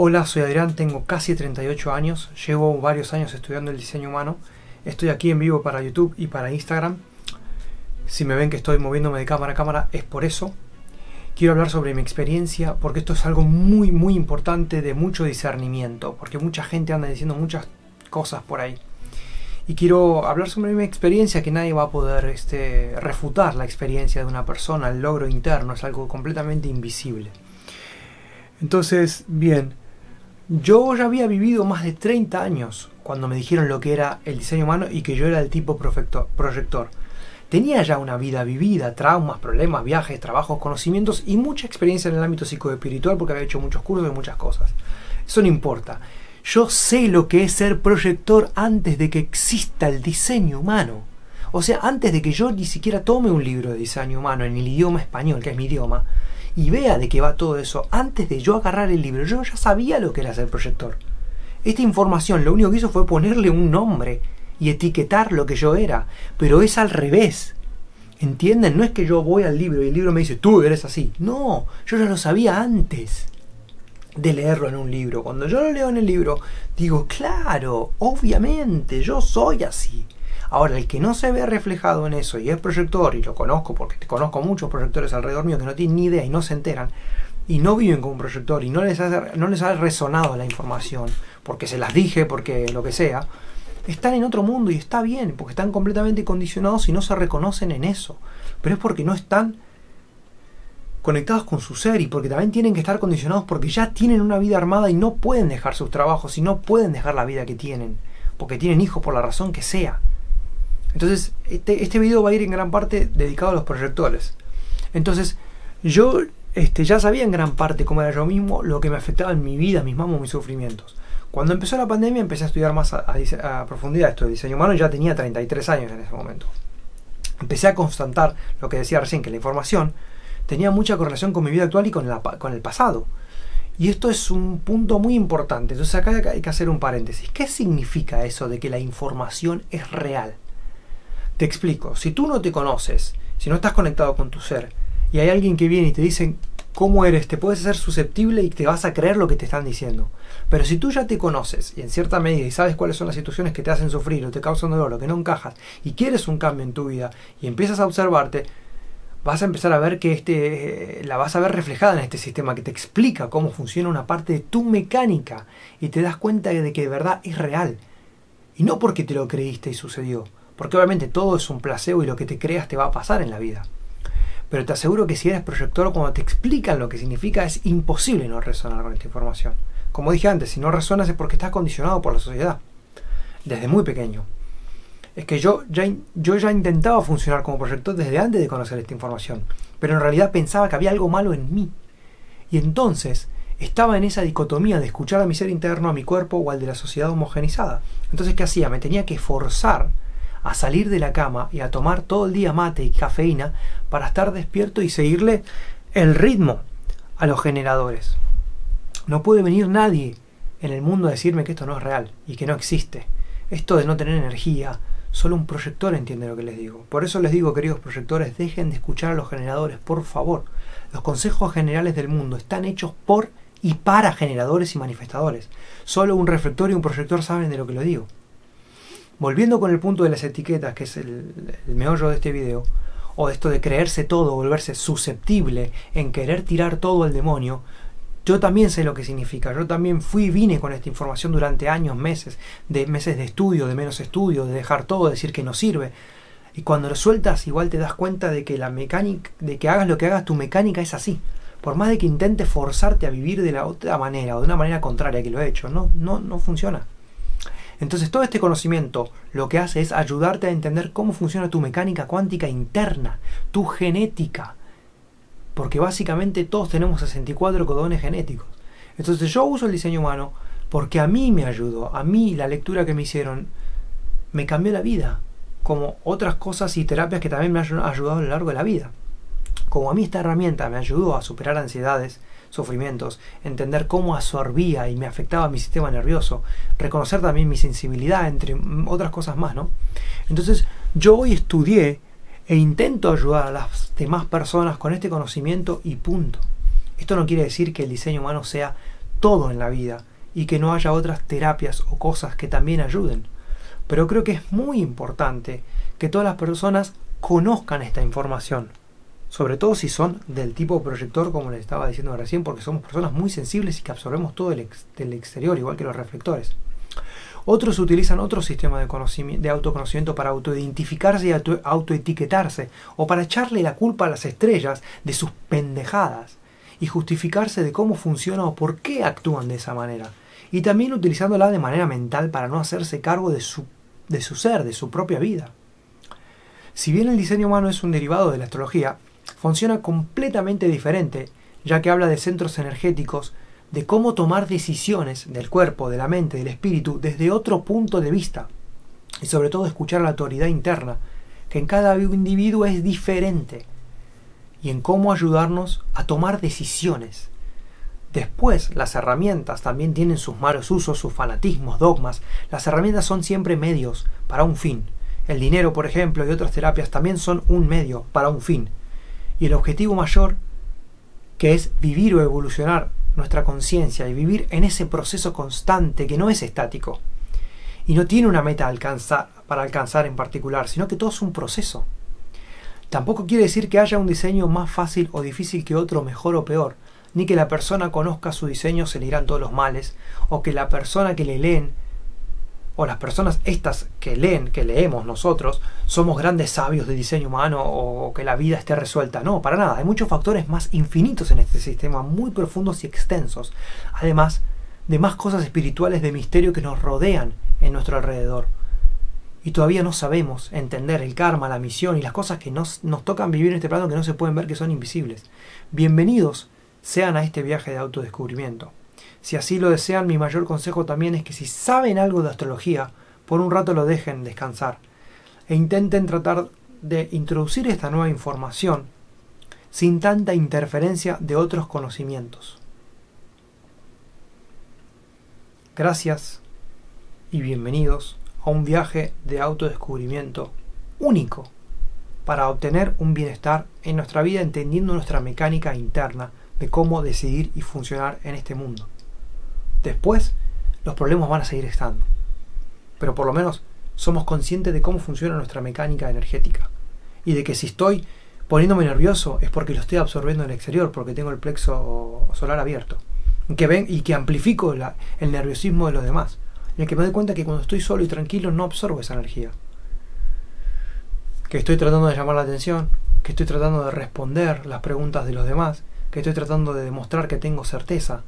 Hola, soy Adrián, tengo casi 38 años, llevo varios años estudiando el diseño humano. Estoy aquí en vivo para YouTube y para Instagram. Si me ven que estoy moviéndome de cámara a cámara es por eso. Quiero hablar sobre mi experiencia porque esto es algo muy importante, de mucho discernimiento, porque mucha gente anda diciendo muchas cosas por ahí. Y quiero hablar sobre mi experiencia, que nadie va a poder refutar la experiencia de una persona. El logro interno es algo completamente invisible. Entonces, bien, yo ya había vivido más de 30 años cuando me dijeron lo que era el diseño humano y que yo era el tipo proyector. Tenía ya una vida vivida, traumas, problemas, viajes, trabajos, conocimientos y mucha experiencia en el ámbito psicoespiritual porque había hecho muchos cursos y muchas cosas. Eso no importa. Yo sé lo que es ser proyector antes de que exista el diseño humano. O sea, antes de que yo ni siquiera tome un libro de diseño humano en el idioma español, que es mi idioma, y vea de qué va todo eso, antes de yo agarrar el libro, yo ya sabía lo que era ser proyector. Esta información lo único que hizo fue ponerle un nombre y etiquetar lo que yo era, pero es al revés. ¿Entienden? No es que yo voy al libro y el libro me dice, tú eres así. No, yo ya lo sabía antes de leerlo en un libro. Cuando yo lo leo en el libro, digo, claro, obviamente, yo soy así. Ahora, el que no se ve reflejado en eso y es proyector, y lo conozco porque conozco muchos proyectores alrededor mío que no tienen ni idea y no se enteran, y no viven como un proyector, y no les ha resonado la información, porque se las dije, porque lo que sea, están en otro mundo y está bien, porque están completamente condicionados y no se reconocen en eso. Pero es porque no están conectados con su ser y porque también tienen que estar condicionados porque ya tienen una vida armada y no pueden dejar sus trabajos y no pueden dejar la vida que tienen, porque tienen hijos por la razón que sea. Entonces, este video va a ir en gran parte dedicado a los proyectores. Entonces, yo ya sabía en gran parte cómo era yo mismo, lo que me afectaba en mi vida, mis mamos, mis sufrimientos. Cuando empezó la pandemia empecé a estudiar más a profundidad esto de diseño humano y ya tenía 33 años en ese momento. Empecé a constatar lo que decía recién, que la información tenía mucha correlación con mi vida actual y con el pasado. Y esto es un punto muy importante. Entonces acá hay que hacer un paréntesis. ¿Qué significa eso de que la información es real? Te explico. Si tú no te conoces, si no estás conectado con tu ser, y hay alguien que viene y te dice cómo eres, te puedes ser susceptible y te vas a creer lo que te están diciendo. Pero si tú ya te conoces y en cierta medida y sabes cuáles son las situaciones que te hacen sufrir o te causan dolor o que no encajas y quieres un cambio en tu vida y empiezas a observarte, vas a empezar a ver que la vas a ver reflejada en este sistema que te explica cómo funciona una parte de tu mecánica y te das cuenta de que de verdad es real. Y no porque te lo creíste y sucedió, porque obviamente todo es un placebo y lo que te creas te va a pasar en la vida. Pero te aseguro que si eres proyector, cuando te explican lo que significa, es imposible no resonar con esta información. Como dije antes, si no resonas es porque estás condicionado por la sociedad, desde muy pequeño. Es que yo ya intentaba funcionar como proyector desde antes de conocer esta información, pero en realidad pensaba que había algo malo en mí. Y entonces estaba en esa dicotomía de escuchar a mi ser interno, a mi cuerpo o al de la sociedad homogenizada. Entonces, ¿qué hacía? Me tenía que forzar a salir de la cama y a tomar todo el día mate y cafeína para estar despierto y seguirle el ritmo a los generadores. No puede venir nadie en el mundo a decirme que esto no es real y que no existe. Esto de no tener energía, solo un proyector entiende lo que les digo. Por eso les digo, queridos proyectores, dejen de escuchar a los generadores, por favor. Los consejos generales del mundo están hechos por y para generadores y manifestadores. Solo un reflector y un proyector saben de lo que les digo. Volviendo con el punto de las etiquetas, que es el meollo de este video, o esto de creerse todo, volverse susceptible en querer tirar todo al demonio, yo también sé lo que significa. Yo también vine con esta información durante años, meses de estudio, de menos estudio, de dejar todo, de decir que no sirve. Y cuando lo sueltas, igual te das cuenta de que la mecánica, de que hagas lo que hagas, tu mecánica es así. Por más de que intentes forzarte a vivir de la otra manera o de una manera contraria que lo he hecho, no funciona. Entonces todo este conocimiento lo que hace es ayudarte a entender cómo funciona tu mecánica cuántica interna, tu genética. Porque básicamente todos tenemos 64 codones genéticos. Entonces yo uso el diseño humano porque a mí me ayudó, a mí la lectura que me hicieron me cambió la vida, como otras cosas y terapias que también me han ayudado a lo largo de la vida. Como a mí esta herramienta me ayudó a superar ansiedades, sufrimientos, entender cómo absorbía y me afectaba mi sistema nervioso, reconocer también mi sensibilidad, entre otras cosas más, ¿no? Entonces yo hoy estudié e intento ayudar a las demás personas con este conocimiento y punto. Esto no quiere decir que el diseño humano sea todo en la vida y que no haya otras terapias o cosas que también ayuden. Pero creo que es muy importante que todas las personas conozcan esta información, sobre todo si son del tipo proyector, como les estaba diciendo recién, porque somos personas muy sensibles y que absorbemos todo del exterior, igual que los reflectores. Otros utilizan otro sistema de autoconocimiento para autoidentificarse y autoetiquetarse, o para echarle la culpa a las estrellas de sus pendejadas y justificarse de cómo funciona o por qué actúan de esa manera. Y también utilizándola de manera mental para no hacerse cargo de su ser, de su propia vida. Si bien el diseño humano es un derivado de la astrología, funciona completamente diferente, ya que habla de centros energéticos, de cómo tomar decisiones del cuerpo, de la mente, del espíritu, desde otro punto de vista. Y sobre todo escuchar a la autoridad interna, que en cada individuo es diferente. Y en cómo ayudarnos a tomar decisiones. Después, las herramientas también tienen sus malos usos, sus fanatismos, dogmas. Las herramientas son siempre medios para un fin. El dinero, por ejemplo, y otras terapias también son un medio para un fin. Y el objetivo mayor, que es vivir o evolucionar nuestra conciencia y vivir en ese proceso constante que no es estático y no tiene una meta para alcanzar en particular, sino que todo es un proceso. Tampoco quiere decir que haya un diseño más fácil o difícil que otro, mejor o peor, ni que la persona conozca su diseño se le irán todos los males, o que la persona que le leen, o las personas estas que leen, que leemos nosotros, somos grandes sabios de diseño humano o que la vida esté resuelta. No, para nada. Hay muchos factores más infinitos en este sistema, muy profundos y extensos. Además de más cosas espirituales de misterio que nos rodean en nuestro alrededor. Y todavía no sabemos entender el karma, la misión y las cosas que nos tocan vivir en este plano que no se pueden ver, que son invisibles. Bienvenidos sean a este viaje de autodescubrimiento. Si así lo desean, mi mayor consejo también es que si saben algo de astrología, por un rato lo dejen descansar e intenten tratar de introducir esta nueva información sin tanta interferencia de otros conocimientos. Gracias y bienvenidos a un viaje de autodescubrimiento único para obtener un bienestar en nuestra vida, entendiendo nuestra mecánica interna de cómo decidir y funcionar en este mundo. Después, los problemas van a seguir estando. Pero por lo menos somos conscientes de cómo funciona nuestra mecánica energética. Y de que si estoy poniéndome nervioso es porque lo estoy absorbiendo en el exterior, porque tengo el plexo solar abierto. Y que amplifico el nerviosismo de los demás. Y que me doy cuenta que cuando estoy solo y tranquilo no absorbo esa energía. Que estoy tratando de llamar la atención, que estoy tratando de responder las preguntas de los demás, que estoy tratando de demostrar que tengo certeza,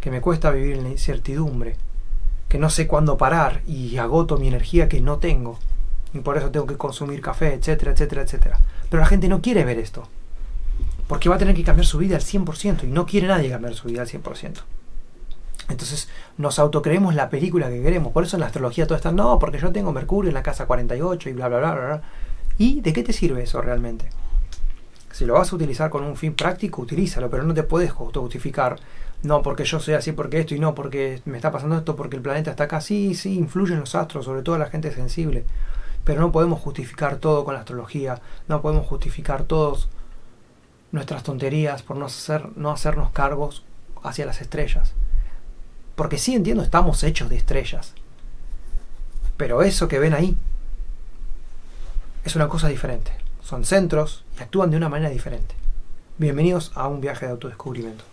que me cuesta vivir en la incertidumbre, que no sé cuándo parar y agoto mi energía que no tengo y por eso tengo que consumir café, etcétera, etcétera, etcétera. Pero la gente no quiere ver esto porque va a tener que cambiar su vida al 100% y no quiere nadie cambiar su vida al 100%. Entonces nos autocreemos la película que queremos. Por eso en la astrología todo está, no, porque yo tengo Mercurio en la casa 48 y bla, bla, bla, bla, bla. ¿Y de qué te sirve eso realmente? Si lo vas a utilizar con un fin práctico, utilízalo, pero no te puedes justificar. No, porque yo soy así, porque esto, y no, porque me está pasando esto, porque el planeta está acá. Sí, influyen los astros, sobre todo la gente sensible. Pero no podemos justificar todo con la astrología. No podemos justificar todas nuestras tonterías por no hacernos cargos hacia las estrellas. Porque sí entiendo, estamos hechos de estrellas. Pero eso que ven ahí es una cosa diferente. Son centros y actúan de una manera diferente. Bienvenidos a un viaje de autodescubrimiento.